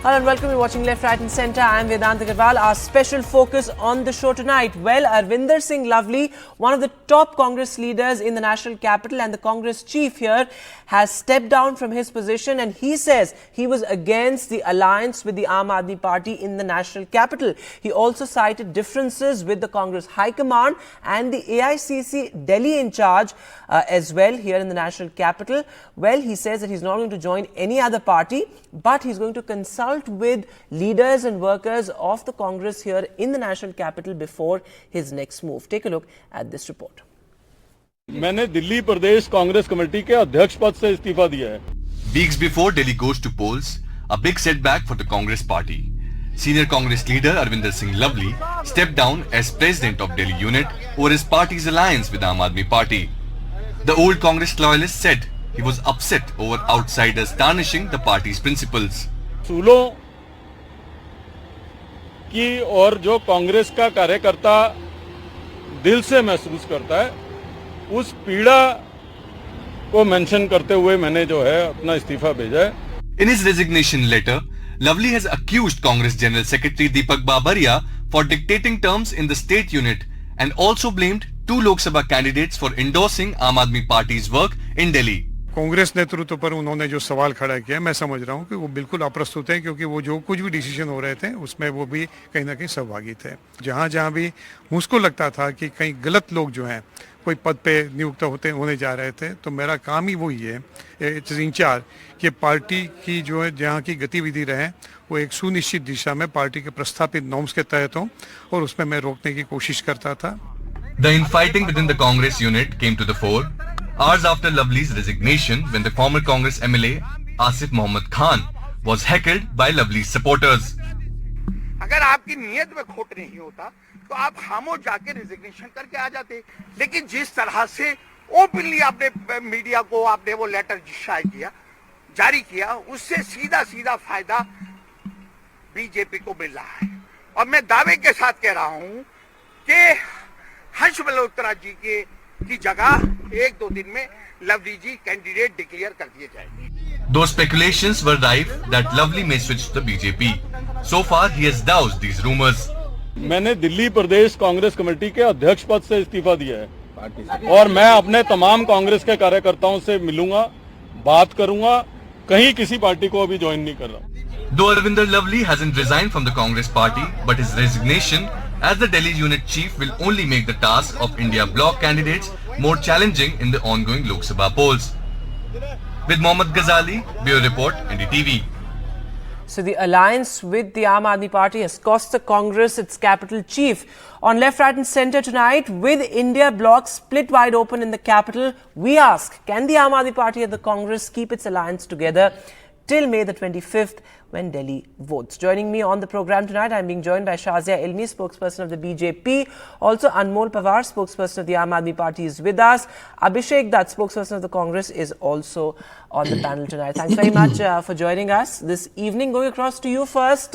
Hello and welcome. You're watching Left, Right and Centre. I am Vedant Agarwal. Our special focus on the show tonight. Well, Arvinder Singh Lovely, one of the top Congress leaders in the national capital and the Congress chief here, has stepped down from his position, and he says he was against the alliance with the Aam Aadmi Party in the national capital. He also cited differences with the Congress High Command and the AICC Delhi in charge as well here in the national capital. Well, he says that he's not going to join any other party, but he's going to consult with leaders and workers of the Congress here in the national capital before his next move. Take a look at this report. मैंने दिल्ली प्रदेश Congress committee के अध्यक्ष पद से इस्तीफा दिया है. Weeks before Delhi goes to polls, a big setback for the Congress party. Senior Congress leader Arvinder Singh Lovely stepped down as president of Delhi unit over his party's alliance with Aam Aadmi Party. The old Congress loyalist said he was upset over outsiders tarnishing the party's principles. सूलों की और जो कांग्रेस का कार्यकर्ता दिल से महसूस करता है, उस पीड़ा को मेंशन करते हुए मैंने जो है अपना इस्तीफा भेजा है. In his resignation letter, Lovely has accused Congress General Secretary Deepak Babaria for dictating terms in the state unit and also blamed two Lok Sabha candidates for endorsing Aam Aadmi Party's work in Delhi. Congress नेतृत्व पर उन्होंने जो सवाल खड़ा किया, मैं समझ रहा हूं कि वो बिल्कुल अप्रस्तुत है, क्योंकि वो जो कुछ भी डिसीजन हो रहे थे उसमें वो भी कहीं ना कहीं सहभागी थे. जहां जहां भी मुझको लगता था कि कहीं गलत लोग जो हैं कोई पद पे नियुक्त होने जा रहे थे, तो मेरा काम ही वही है इट्स इंचार्ज कि पार्टी की जो है जहाँ की गतिविधि रहे वो एक सुनिश्चित दिशा में पार्टी के प्रस्थापित नॉर्म्स के तहत हो, और उसमें मैं रोकने की कोशिश करता था. The infighting within the Congress unit came to the fore hours after Lovely's resignation when the former Congress MLA Asif Mohammad Khan was heckled by Lovely's supporters. अगर आपकी नीयत में खोट नहीं होता तो आप खामोश जाके रिजिग्नेशन करके आ जाते, लेकिन जिस तरह से ओपनली आपने मीडिया को आपने वो लेटर जारी किया, उससे सीधा सीधा फायदा बीजेपी को मिल रहा है. और मैं दावे के साथ कह रहा हूं कि हर्ष मल्होत्रा जी की जगह एक दो दिन में लवली जी कैंडिडेट डिक्लेयर कर दिए जाएंगे. Those speculations were rife that Lovely may switch to the BJP. So far, he has doused these rumors. मैंने दिल्ली प्रदेश कांग्रेस कमेटी के अध्यक्ष पद से इस्तीफा दिया है और मैं अपने तमाम कांग्रेस के कार्यकर्ताओं से मिलूंगा, बात करूंगा. कहीं किसी पार्टी को अभी ज्वाइन नहीं कर रहा. Though Arvinder Lovely hasn't resigned from the Congress party, but his resignation as the Delhi unit chief will only make the task of India bloc candidates more challenging in the ongoing Lok Sabha polls. With Mohammad Ghazali, Bureau Report, NDTV. So the alliance with the Aam Aadmi Party has cost the Congress its capital chief. On Left, Right and Centre tonight, with India bloc split wide open in the capital, we ask, can the Aam Aadmi Party and the Congress keep its alliance together till May the 25th when Delhi votes? Joining me on the program tonight, I'm being joined by Shazia Ilmi, spokesperson of the BJP. Also, Anmol Pawar, spokesperson of the Aam Aadmi Party, is with us. Abhishek Dutt, spokesperson of the Congress, is also on the panel tonight. Thanks very much for joining us this evening. Going across to you first,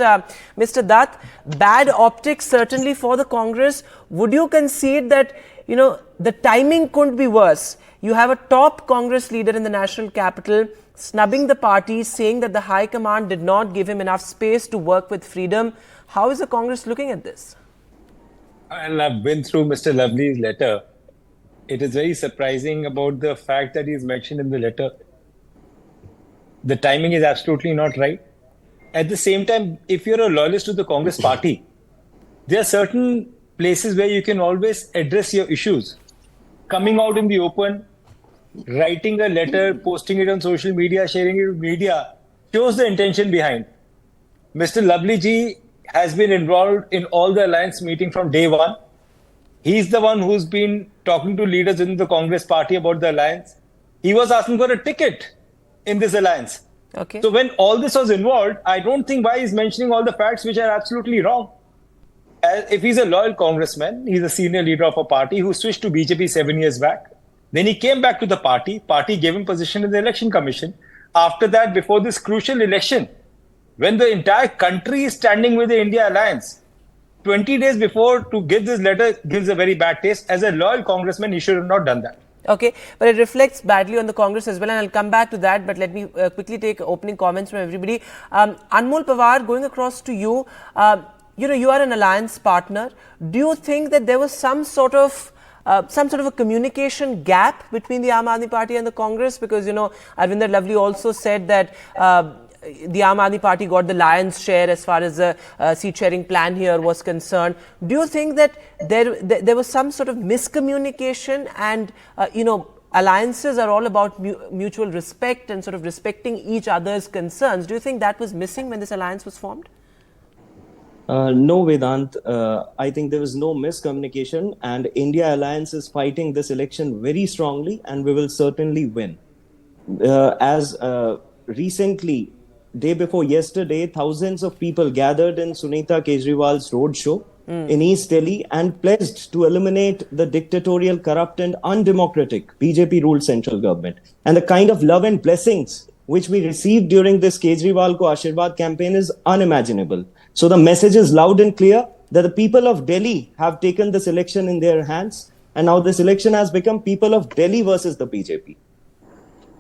Mr. Dutt, bad optics certainly for the Congress. Would you concede that, you know, the timing couldn't be worse? You have a top Congress leader in the national capital snubbing the party, saying that the High Command did not give him enough space to work with freedom. How is the Congress looking at this? And I've been through Mr. Lovely's letter. It is very surprising about the fact that he's mentioned in the letter. The timing is absolutely not right. At the same time, if you're a loyalist to the Congress party, there are certain places where you can always address your issues. Coming out in the open, writing a letter, posting it on social media, sharing it with media, shows the intention behind. Mr. Lovely ji has been involved in all the alliance meeting from day one. He's the one who's been talking to leaders in the Congress party about the alliance. He was asking for a ticket in this alliance. Okay. So when all this was involved, I don't think why he's mentioning all the facts which are absolutely wrong. If he's a loyal congressman, he's a senior leader of a party who switched to BJP 7 years back. Then he came back to the party. Party gave him position in the election commission. After that, before this crucial election, when the entire country is standing with the India alliance, 20 days before to give this letter gives a very bad taste. As a loyal congressman, he should have not done that. Okay, but it reflects badly on the Congress as well, and I'll come back to that. But let me quickly take opening comments from everybody. Anmol Pawar, going across to you. You are an alliance partner. Do you think that there was some sort of a communication gap between the Aam Aadmi Party and the Congress? Because Arvinder Lovely also said that the Aam Aadmi Party got the lion's share as far as the seat sharing plan here was concerned. Do you think that there was some sort of miscommunication, and alliances are all about mutual respect and sort of respecting each other's concerns? Do you think that was missing when this alliance was formed? No, Vedant. I think there was no miscommunication, and India Alliance is fighting this election very strongly, and we will certainly win. As recently, day before yesterday, thousands of people gathered in Sunita Kejriwal's roadshow in East Delhi and pledged to eliminate the dictatorial, corrupt and undemocratic BJP-ruled central government. And the kind of love and blessings which we received during this Kejriwal Ko Ashirwad campaign is unimaginable. So the message is loud and clear that the people of Delhi have taken this election in their hands, and now this election has become people of Delhi versus the BJP.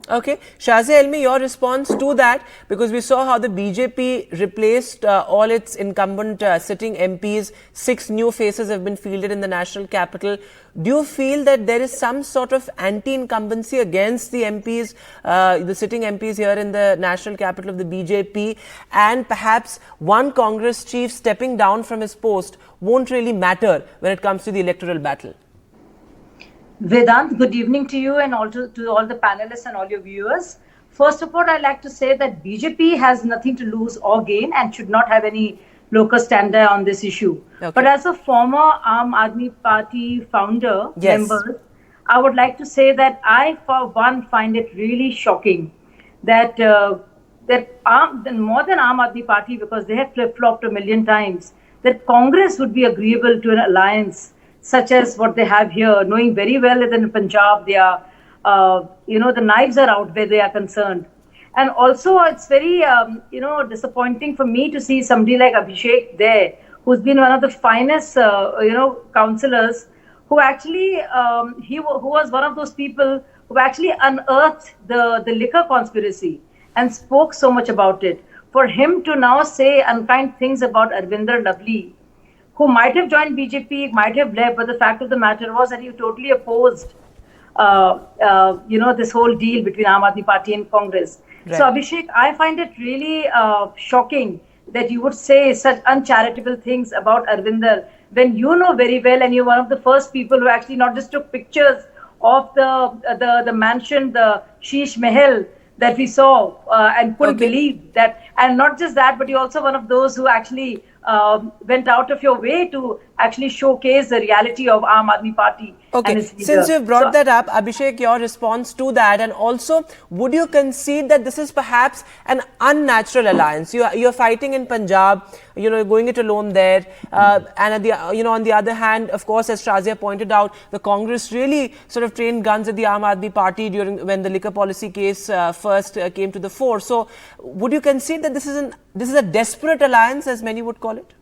Okay, Shazia Elmi, your response to that, because we saw how the BJP replaced all its incumbent sitting MPs. 6 new faces have been fielded in the national capital. Do you feel that there is some sort of anti-incumbency against the MPs, the sitting MPs here in the national capital of the BJP, and perhaps one Congress chief stepping down from his post won't really matter when it comes to the electoral battle? Vedant, good evening to you and also to all the panelists and all your viewers. First of all, I'd like to say that BJP has nothing to lose or gain and should not have any locus standi on this issue. Okay. But as a former Aam Aadmi Party founder, member, I would like to say that I, for one, find it really shocking that more than Aam Aadmi Party, because they have flip-flopped a million times, that Congress would be agreeable to an alliance such as what they have here, knowing very well that in Punjab they are, the knives are out where they are concerned. And also it's very, disappointing for me to see somebody like Abhishek there, who's been one of the finest, councillors, who actually, who was one of those people who actually unearthed the liquor conspiracy and spoke so much about it. For him to now say unkind things about Arvinder Lovely, who might have joined BJP, might have left, but the fact of the matter was that he totally opposed, this whole deal between Aam Aadmi Party and Congress. Right. So Abhishek, I find it really shocking that you would say such uncharitable things about Arvinder when you know very well, and you're one of the first people who actually not just took pictures of the mansion, the Sheesh Mahal that we saw and couldn't believe that. And not just that, but you're also one of those who actually went out of your way to actually showcase the reality of Aam Aadmi Party. Okay, since you've brought that up, Abhishek, your response to that, and also, would you concede that this is perhaps an unnatural alliance? You're fighting in Punjab, going it alone there, and on the other hand, of course, as Shazia pointed out, the Congress really sort of trained guns at the Aam Aadmi Party when the liquor policy case first came to the fore. So, would you concede that this is a desperate alliance, as many would call it?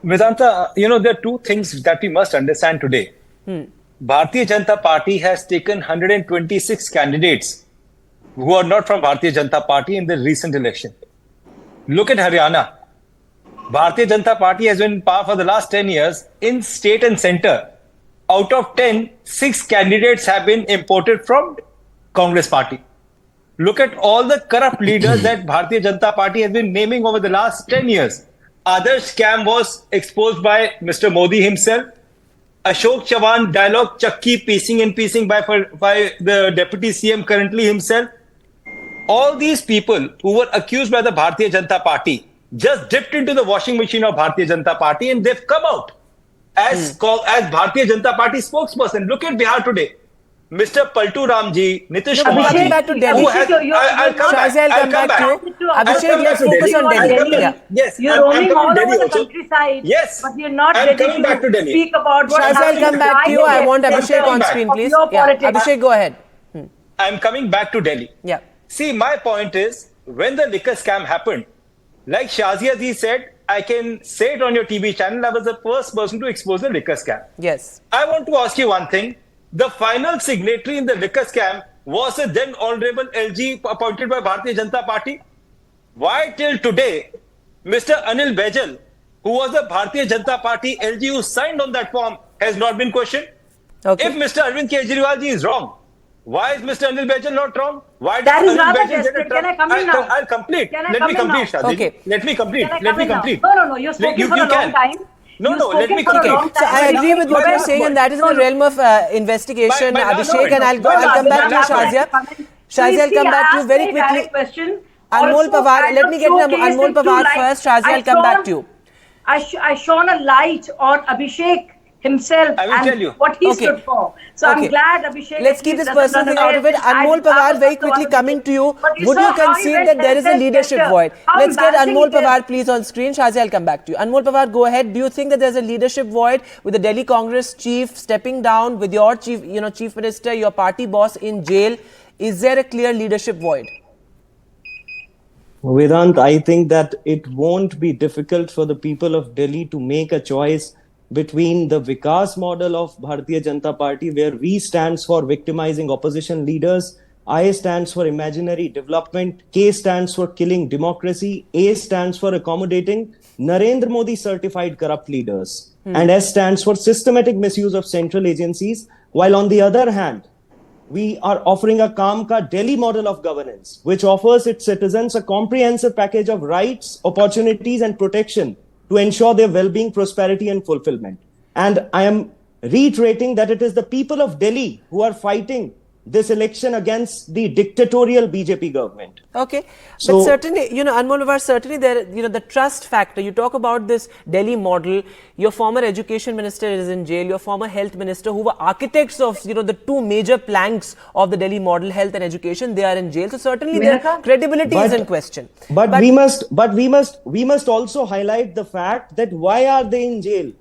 Vedanta, there are two things that we must understand today. Bharatiya Janata Party has taken 126 candidates who are not from Bharatiya Janata Party in the recent election. Look at Haryana. Bharatiya Janata Party has been in power for the last 10 years in state and center. Out of 10, 6 candidates have been imported from Congress Party. Look at all the corrupt leaders that Bharatiya Janata Party has been naming over the last 10 years. Adarsh scam was exposed by Mr. Modi himself. Ashok Chavan dialogue Chakki piecing and piecing by the Deputy CM currently himself. All these people who were accused by the Bharatiya Janata Party just dipped into the washing machine of Bharatiya Janata Party and they've come out as Bharatiya Janata Party spokesperson. Look at Bihar today. Mr. Paltu Ramji, Nitish Kumar ji. Coming back to Delhi. I'll come back. Abhishek, let's focus on Delhi. Yeah. Yes, you're roaming all over the countryside. Yes, but you're not I'm ready coming back to Delhi. Speak about what Shazia, I'll come back to you. I want Abhishek on screen, please. Yeah. Abhishek, go ahead. I'm coming back to Delhi. Yeah. See, my point is, when the liquor scam happened, like Shazia ji said, I can say it on your TV channel, I was the first person to expose the liquor scam. Yes. I want to ask you one thing. the final signatory in the liquor scam was a then Honorable LG appointed by Bharatiya Janata Party? Why till today, Mr. Anil Baijal, who was the Bharatiya Janata Party LG who signed on that form, has not been questioned? Okay. If Mr. Arvind Kejriwal ji is wrong, why is Mr. Anil Baijal not wrong? Why That does is Anil rather Baijal get desperate. it Can wrong? I come in now? I'll complete. Can I Let come me in complete, now? Shadi. Okay. Let me complete. Can I Let come me in now? complete. No. You've spoken for a long time. No, You've let spoken me for a complete. long So I time. agree with what you're saying, and that is in the realm of investigation, By last Abhishek, and point. I'll come back to you, Shazia. Shazia, I'll come back to you very quickly. Anmol Pawar, let me get Anmol Pawar first. Shazia, I'll come back to you. I shone a light on Abhishek himself I will and tell you. what he Okay. stood for. So Okay. I'm glad Abhishek. Let's at keep least this doesn't personal run thing out of away. it. Anmol Pawar, very quickly coming to you. But Would you saw how he concede went that there is a head leadership center. void? How Let's get embarrassing Anmol it is. Pawar, please, on screen. Shazia, I'll come back to you. Anmol Pawar, go ahead. Do you think that there's a leadership void with the Delhi Congress chief stepping down, with your chief minister, your party boss in jail? Is there a clear leadership void? Vedant, I think that it won't be difficult for the people of Delhi to make a choice between the Vikas model of Bharatiya Janata Party, where V stands for victimizing opposition leaders, I stands for imaginary development, K stands for killing democracy, A stands for accommodating Narendra Modi certified corrupt leaders, and S stands for systematic misuse of central agencies, while on the other hand, we are offering a Kaam Ka Delhi model of governance, which offers its citizens a comprehensive package of rights, opportunities, and protection to ensure their well-being, prosperity, and fulfillment. And I am reiterating that it is the people of Delhi who are fighting this election against the dictatorial BJP government. Okay, So- but certainly, Anmol Pawar, certainly there, the trust factor. You talk about this Delhi model. Your former education minister is in jail. Your former health minister, who were architects of, the two major planks of the Delhi model, health and education, they are in jail. So certainly their Menaka? credibility is in question. But we must also highlight the fact that why are they in jail?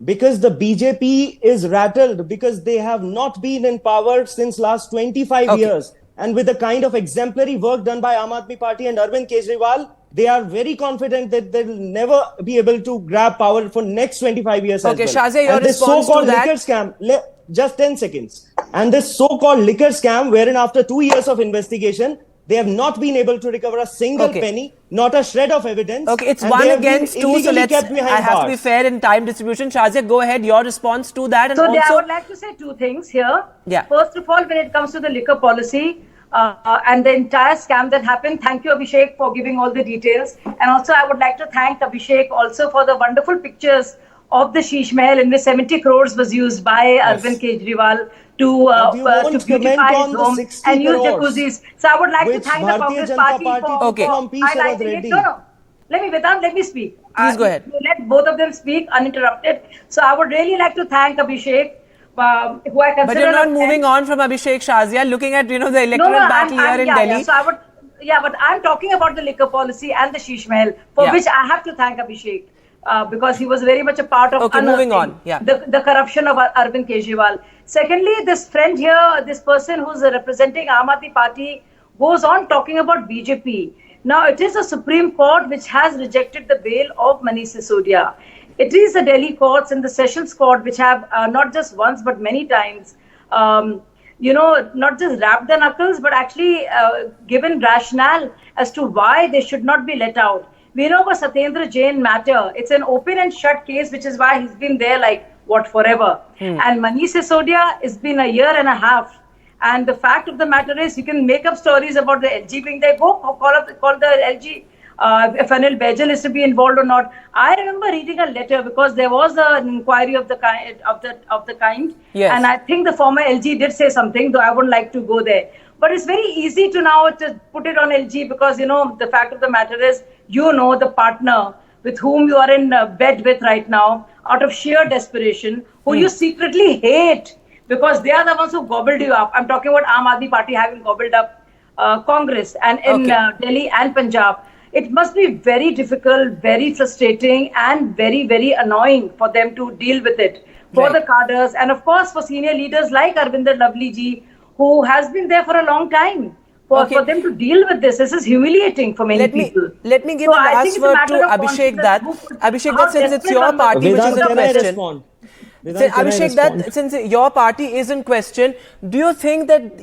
Because the BJP is rattled, because they have not been in power since last 25 Okay. years. And with the kind of exemplary work done by Aam Aadmi Party and Arvind Kejriwal, they are very confident that they will never be able to grab power for next 25 years Okay, as well. Shazia, your And this response to so-called that? liquor scam, just 10 seconds. And this so-called liquor scam, wherein after 2 years of investigation, they have not been able to recover a single Okay. penny, not a shred of evidence. Okay, it's and one they have been against two, so illegally let's. kept behind I have to be bars. fair in time distribution. Shazia, go ahead. Your response to that, and So I also. would like to say two things here. Yeah. First of all, when it comes to the liquor policy and the entire scam that happened, thank you, Abhishek, for giving all the details. And also, I would like to thank Abhishek also for the wonderful pictures of the Sheesh Mahal in which 70 crores was used by Arvind Kejriwal to But you won't beautify comment his on the home 60 and use crores, jacuzzis. So I would like to which thank the Bharatiya Congress Janata Party Party for, Okay. from P. Sharad highlighting it. Reddy. No. Let me speak. Please go ahead. Let both of them speak uninterrupted. So I would really like to thank Abhishek, who I consider. But you're not a moving friend. on from Abhishek, Shazia, looking at, the electoral battle here in yeah, Delhi. So but I'm talking about the liquor policy and the Sheesh Mahal, for Yeah. which I have to thank Abhishek. Because he was very much a part of Okay, moving unearthing on. Yeah. the corruption of Arvind Kejriwal. Secondly, this friend here, this person who's representing Aam Aadmi Party, goes on talking about BJP. Now, it is the Supreme Court which has rejected the bail of Manish Sisodia. It is the Delhi courts and the Sessions Court which have not just once but many times, not just wrapped their knuckles, but actually given rationale as to why they should not be let out. We know about Satyendra Jain matter. It's an open and shut case, which is why he's been there forever. And Manish Sisodia, it's been a year and a half. And the fact of the matter is, you can make up stories about the LG being there. Go call the LG if Anil Baijal is to be involved or not. I remember reading a letter because there was an inquiry of the kind. Yes. And I think the former LG did say something, though I wouldn't like to go there. But it's very easy to now to put it on LG because, the fact of the matter is, the partner with whom you are in bed with right now, out of sheer desperation, who you secretly hate because they are the ones who gobbled you up. I'm talking about Aam Aadmi Party having gobbled up Congress and in Delhi and Punjab. It must be very difficult, very frustrating, and very, very annoying for them to deal with it. For the cadres, and of course for senior leaders like Arvinder Lovely ji, who has been there for a long time. For them to deal with this is humiliating for many people. Let me give So the I last think it's a word matter to of Abhishek confidence. that. Who could- Abhishek, how that since it's desperate your are you? party which is Vedant, in can I question. respond? Vedant, can I Abhishek, respond? that since your party is in question, do you think that,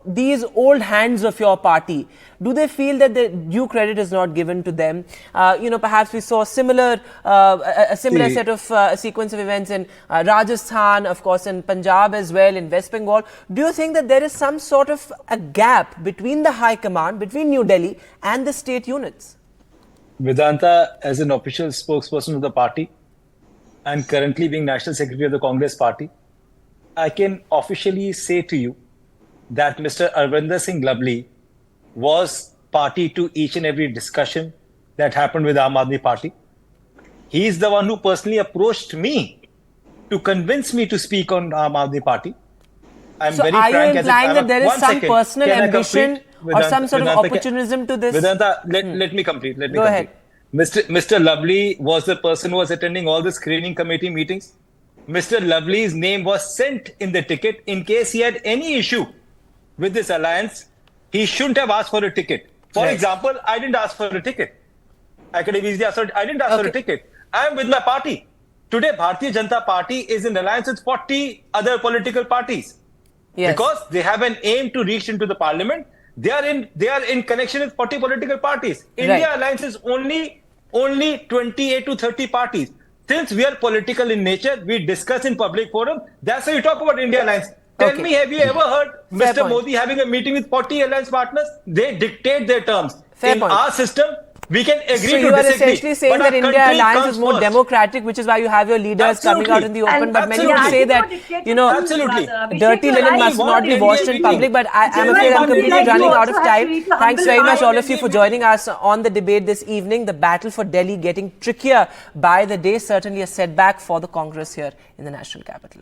these old hands of your party, do they feel that the due credit is not given to them? Perhaps we saw a similar set of sequence of events in Rajasthan, of course, in Punjab as well, in West Bengal. Do you think that there is some sort of a gap between the High Command, between New Delhi and the state units? Vedanta, as an official spokesperson of the party and currently being National Secretary of the Congress Party, I can officially say to you that Mr. Arvinder Singh Lovely was party to each and every discussion that happened with Aam Aadmi Party. He is the one who personally approached me to convince me to speak on Aam Aadmi Party. I'm So very are you frank implying that there is One some second. personal Can I ambition complete? or some sort of Vedanta, opportunism to this? Vedanta, let me complete. Go ahead. Mr. Lovely was the person who was attending all the screening committee meetings. Mr. Lovely's name was sent in the ticket in case he had any issue with this alliance. He shouldn't have asked for a ticket. For Right. example, I didn't ask for a ticket. I could have easily asked I didn't ask for a Okay. ticket. I am with my party. Today, Bharatiya Janata Party is in alliance with 40 other political parties. Yes. Because they have an aim to reach into the parliament. They are in connection with 40 political parties. India Right. Alliance is only 28 to 30 parties. Since we are political in nature, we discuss in public forum. That's why you talk about India Alliance. Tell Okay. me, have you ever heard Fair Mr. point. Modi having a meeting with 40 alliance partners? They dictate their terms. Fair in point. our system, we can agree So to you are disagree. essentially saying but that our India country Alliance comes is more first. democratic, which is why you have your leaders coming out in the open. And But many would absolutely. say that, Absolutely. dirty linen must not be washed in public. But I'm afraid I'm completely running out of time. Thanks very much, all of you, for joining us on the debate this evening. The battle for Delhi getting trickier by the day. Certainly a setback for the Congress here in the national capital.